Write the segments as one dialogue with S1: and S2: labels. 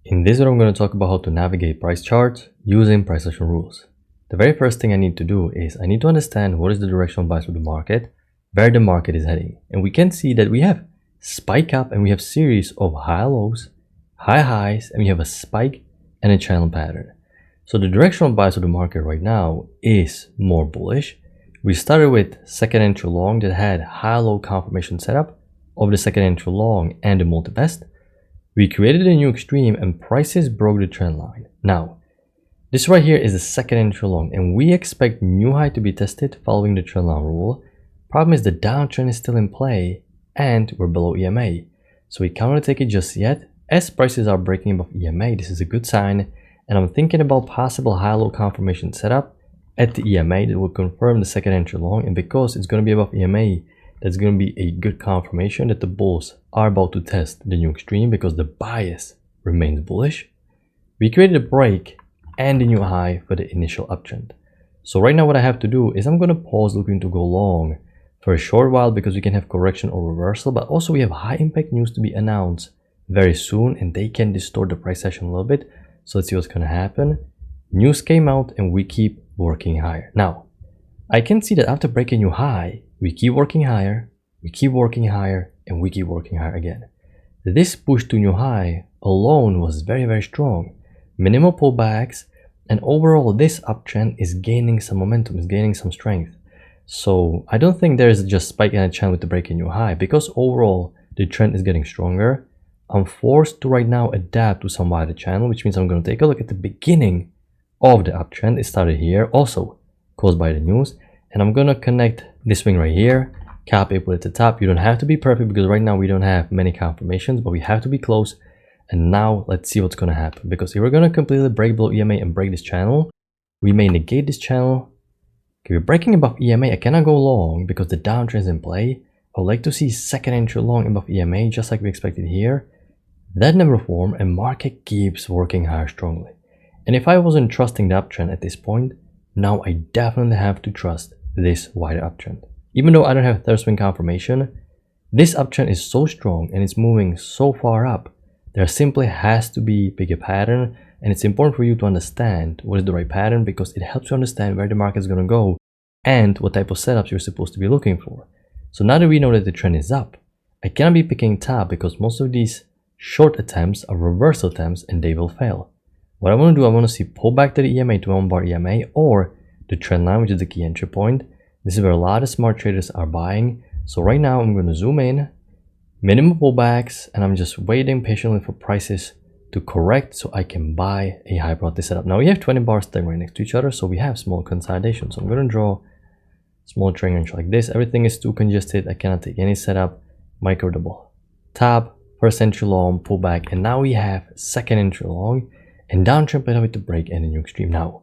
S1: In this video, I'm going to talk about how to navigate price charts using price action rules. The very first thing I need to do is I need to understand what is the directional bias of the market, where the market is heading. And we can see that we have spike up and we have series of high lows, high highs, and we have a spike and a channel pattern. So the directional bias of the market right now is more bullish. We started with second entry long that had high low confirmation setup of the second entry long and the multi-best. We created a new extreme and prices broke the trend line. Now, this right here is the second entry long and we expect new high to be tested following the trend line rule. Problem is the downtrend is still in play and we're below EMA. So we can't really take it just yet. As prices are breaking above EMA, this is a good sign. And I'm thinking about possible high-low confirmation setup at the EMA that will confirm the second entry long. And because it's going to be above EMA, that's going to be a good confirmation that the bulls are about to test the new extreme because the bias remains bullish. We created a break and a new high for the initial uptrend. So right now what I have to do is I'm going to pause looking to go long for a short while because we can have correction or reversal, but also we have high impact news to be announced very soon and they can distort the price action a little bit. So let's see what's going to happen. News came out and we keep working higher. Now, I can see that after breaking new high, we keep working higher, we keep working higher, and we keep working higher again. This push to new high alone was very, very strong. Minimal pullbacks, and overall this uptrend is gaining some momentum, is gaining some strength. So I don't think there is just spike in a trend with the breaking new high because overall the trend is getting stronger. I'm forced to right now adapt to some wider channel, which means I'm going to take a look at the beginning of the uptrend. It started here, also caused by the news. And I'm going to connect this swing right here, cap it at the top. You don't have to be perfect because right now we don't have many confirmations, but we have to be close. And now let's see what's going to happen. Because if we're going to completely break below EMA and break this channel, we may negate this channel. If we're breaking above EMA, I cannot go long because the downtrend is in play. I would like to see second entry long above EMA, just like we expected here. That never formed and market keeps working higher strongly. And if I wasn't trusting the uptrend at this point, now I definitely have to trust this wider uptrend. Even though I don't have third swing confirmation, this uptrend is so strong and it's moving so far up, there simply has to be bigger pattern, and it's important for you to understand what is the right pattern because it helps you understand where the market is going to go and what type of setups you're supposed to be looking for. So now that we know that the trend is up, I cannot be picking top because most of these short attempts are reversal attempts and they will fail. What I want to do, I want to see pull back to the EMA, to 1 bar EMA, or the trend line, which is the key entry point. This is where a lot of smart traders are buying. So right now I'm going to zoom in, minimum pullbacks, and I'm just waiting patiently for prices to correct so I can buy a high probability setup. Now we have 20 bars staying right next to each other, so we have small consolidation. So I'm going to draw small trend range like this. Everything is too congested. I cannot take any setup. Micro double top, first entry long, pullback, and now we have second entry long. And downtrend played out with the break and a new extreme. Now,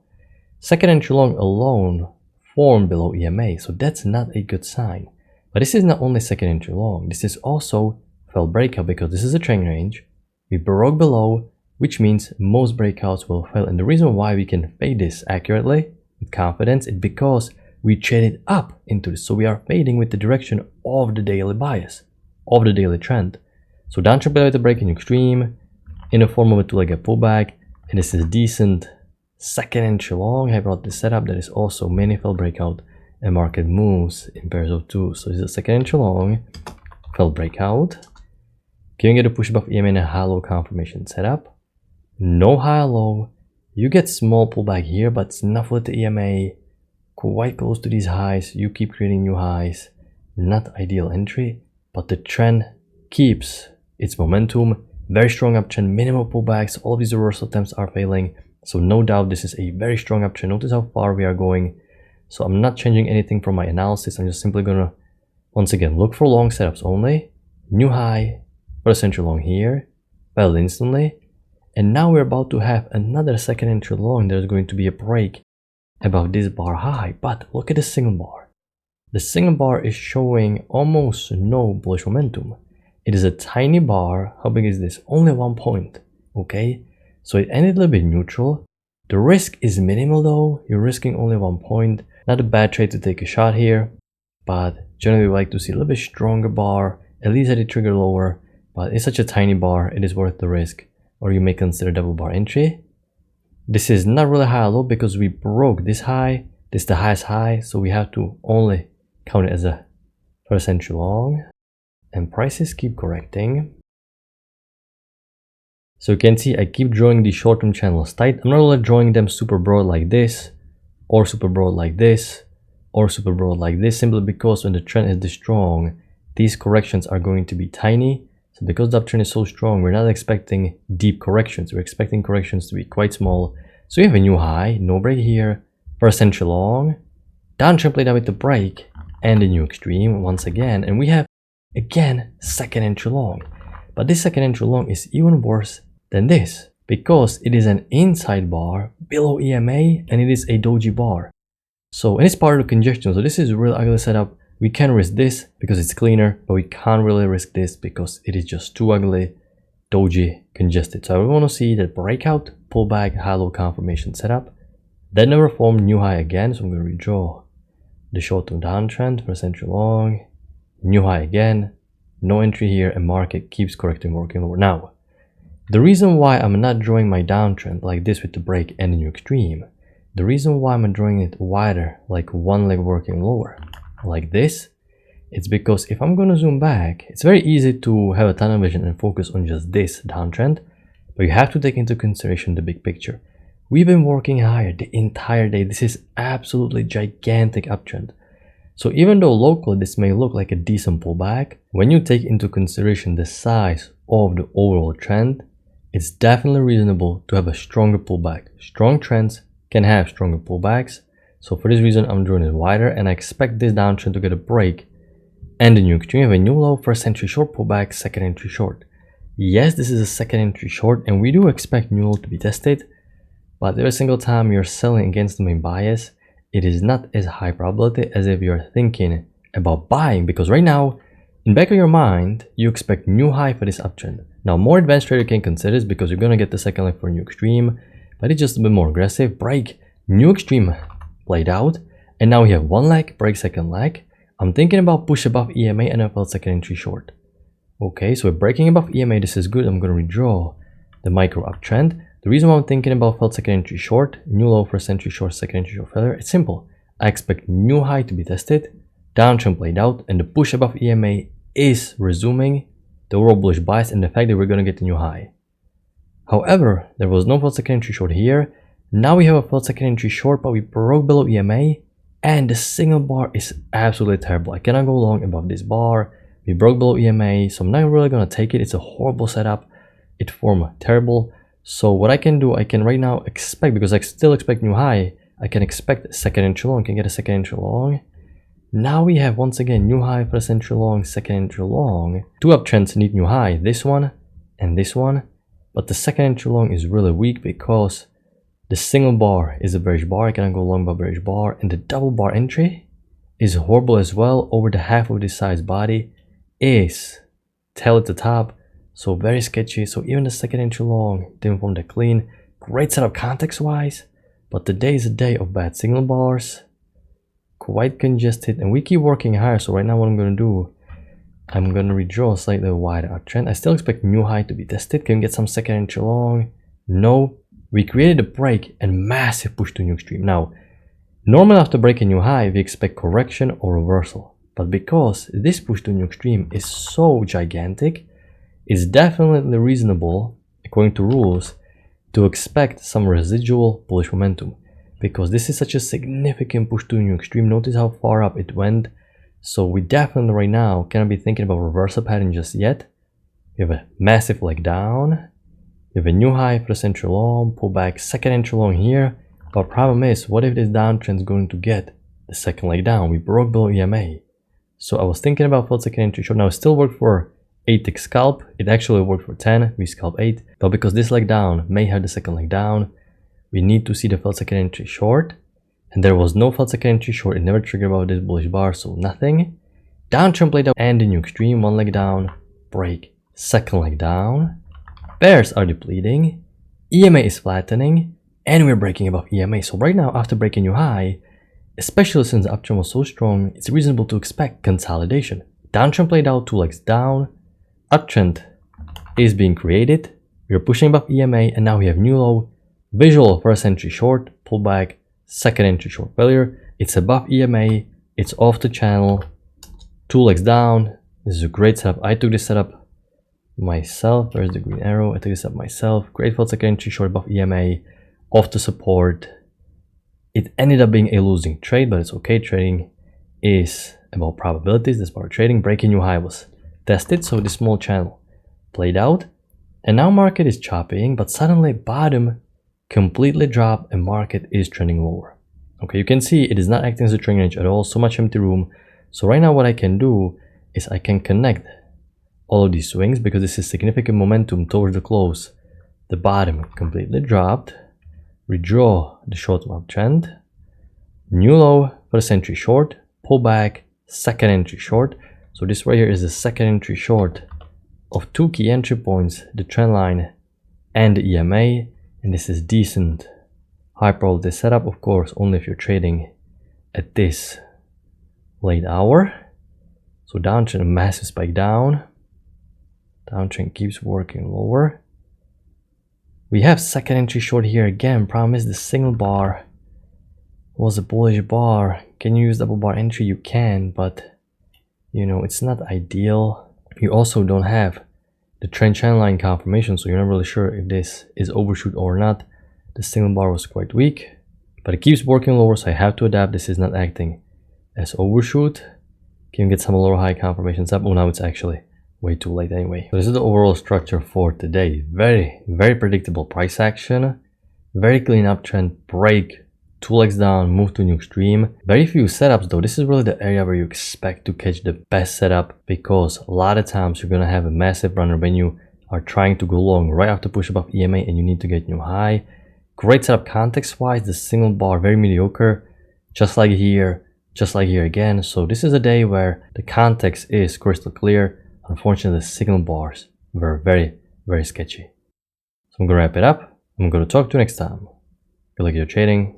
S1: second entry long alone formed below EMA, so that's not a good sign. But this is not only second entry long, this is also fell breakout because this is a trend range. We broke below, which means most breakouts will fail. And the reason why we can fade this accurately with confidence is because we traded up into this. So we are fading with the direction of the daily bias, of the daily trend. So downtrend played out with the break and extreme in the form of a two-legged pullback. And this is a decent second entry long. I brought this setup that is also mini fell breakout and market moves in pairs of two. So this is a second entry long, fell breakout, giving it a push above EMA and a high low confirmation setup. No high low. You get small pullback here, but it's enough with the EMA. Quite close to these highs. You keep creating new highs. Not ideal entry, but the trend keeps its momentum. Very strong uptrend, minimal pullbacks, all of these reversal attempts are failing. So no doubt this is a very strong uptrend. Notice how far we are going. So I'm not changing anything from my analysis. I'm just simply gonna, once again, look for long setups only. New high, first entry long here, fell instantly. And now we're about to have another second entry long. There's going to be a break above this bar high. But look at the single bar. The single bar is showing almost no bullish momentum. It is a tiny bar. How big is this? Only 1 point. Okay, so it ended a little bit neutral. The risk is minimal though. You're risking only 1 point. Not a bad trade to take a shot here, but generally we like to see a little bit stronger bar, at least at the trigger lower. But it's such a tiny bar, it is worth the risk. or you may consider double bar entry. This is not really high or low because we broke this high. This is the highest high, so we have to only count it as a first entry long. And prices keep correcting. So you can see I keep drawing the short-term channels tight. I'm not really drawing them super broad like this, or super broad like this, or super broad like this, simply because when the trend is this strong, these corrections are going to be tiny. So because the uptrend is so strong, we're not expecting deep corrections. We're expecting corrections to be quite small. So we have a new high, no break here, first entry long, downtrend played out with the break, and a new extreme once again. And we have, again, second entry long. But this second entry long is even worse than this, because it is an inside bar below EMA, and it is a doji bar. So, and it's part of the congestion. So this is a real ugly setup. We can risk this because it's cleaner, but we can't really risk this because it is just too ugly, doji, congested. So I want to see that breakout, pullback, high-low confirmation setup. That never formed new high again, so I'm going to redraw the short-term downtrend, first entry long, new high again, no entry here, and market keeps correcting, working lower. Now, the reason why I'm not drawing my downtrend like this with the break and the new extreme, the reason why I'm drawing it wider, like one leg working lower, like this, it's because if I'm going to zoom back, it's very easy to have a tunnel vision and focus on just this downtrend, but you have to take into consideration the big picture. We've been working higher the entire day. This is absolutely gigantic uptrend. So even though locally this may look like a decent pullback, when you take into consideration the size of the overall trend, it's definitely reasonable to have a stronger pullback. Strong trends can have stronger pullbacks. So for this reason, I'm drawing it wider, and I expect this downtrend to get a break and a new extreme. We have a new low, first entry short pullback, second entry short. Yes, this is a second entry short, and we do expect new low to be tested, but every single time you're selling against the main bias, it is not as high probability as if you're thinking about buying, because right now, in back of your mind, you expect new high for this uptrend. Now, more advanced trader can consider this because you're gonna get the second leg for a new extreme, but it's just a bit more aggressive. Break, new extreme played out, and now we have one leg, break, second leg. I'm thinking about push above EMA and I felt second entry short. Okay, so we're breaking above EMA, this is good. I'm gonna redraw the micro uptrend. The reason why I'm thinking about felt second entry short, new low, first entry short, second entry short failure, it's simple. I expect new high to be tested, downtrend played out, and the push above EMA is resuming the overall bullish bias and the fact that we're gonna get a new high. However, there was no felt second entry short here. Now we have a felt second entry short, but we broke below EMA, and the single bar is absolutely terrible. I cannot go long above this bar. We broke below EMA, so I'm not really gonna take it. It's a horrible setup. It formed terrible. So what I can do, I can right now expect, because I still expect new high, I can expect a second entry long, can get a second entry long. Now we have once again new high, first entry long, second entry long. Two uptrends need new high, this one and this one. But the second entry long is really weak because the single bar is a bearish bar. I cannot go long by bearish bar, and the double bar entry is horrible as well. Over the half of this size body is tail at the top, so very sketchy. So even the second entry long didn't form that clean. Great setup context wise, but today is a day of bad signal bars, quite congested, and we keep working higher. So right now what I'm going to do, I'm going to redraw a slightly wider uptrend. I still expect new high to be tested. Can we get some second entry long? No. We created a break and massive push to new extreme. Now, normally after breaking new high, we expect correction or reversal. But because this push to new extreme is so gigantic, it's definitely reasonable, according to rules, to expect some residual bullish momentum. Because this is such a significant push to new extreme. Notice how far up it went. So we definitely right now cannot be thinking about reversal pattern just yet. We have a massive leg down. We have a new high for the entry long, pull back, second entry long here. But problem is, what if this downtrend is going to get the second leg down? We broke below EMA. So I was thinking about felt second entry short. Now it still worked for 8 tick scalp. It actually worked for 10. We scalp 8. But because this leg down may have the second leg down, we need to see the felt second entry short. And there was no felt second entry short. It never triggered about this bullish bar, so nothing. Downtrend played out and the new extreme, one leg down, break, second leg down. Bears are depleting, EMA is flattening, and we're breaking above EMA. So right now, after breaking new high, especially since the uptrend was so strong, it's reasonable to expect consolidation. Downtrend played out, two legs down, uptrend is being created, We are pushing above EMA, and now we have new low, visual first entry short, pullback, second entry short failure. It's above EMA, it's off the channel, 2 legs down. This is a great setup. I took this setup myself. There's the green arrow. I took this up myself. Great for second entry short above EMA, off the support. It ended up being a losing trade, but it's okay. Trading is about probabilities. This part of trading. Breaking new high was tested, so this small channel played out, and now market is chopping, but suddenly bottom completely dropped and market is trending lower. Okay, you can see it is not acting as a trading range at all. So much empty room. So right now what I can do is I can connect all of these swings because this is significant momentum towards the close. The bottom completely dropped. Redraw the short-term uptrend. New low, first entry short, pullback, second entry short. So this right here is the second entry short of 2 key entry points, the trend line and the EMA, and this is decent high probability setup, of course, only if you're trading at this late hour. So downtrend, a massive spike down. Downtrend keeps working lower. We have second entry short here again. Problem is the single bar was a bullish bar. Can you use double bar entry? You can, but you know, it's not ideal. You also don't have the trend channel line confirmation, so you're not really sure if this is overshoot or not. The single bar was quite weak, but it keeps working lower, so I have to adapt. This is not acting as overshoot. Can you get some lower high confirmations up? Oh, now it's actually way too late anyway. So this is the overall structure for today. Very predictable price action, very clean uptrend, break, 2 legs down, move to new extreme. Very few setups though. This is really the area where you expect to catch the best setup, because a lot of times you're gonna have a massive runner when you are trying to go long right after push above EMA and you need to get new high. Great setup context wise. The single bar very mediocre, just like here again. So this is a day where the context is crystal clear. Unfortunately, the signal bars were very sketchy. So I'm gonna wrap it up. I'm gonna talk to you next time. Good luck with your trading.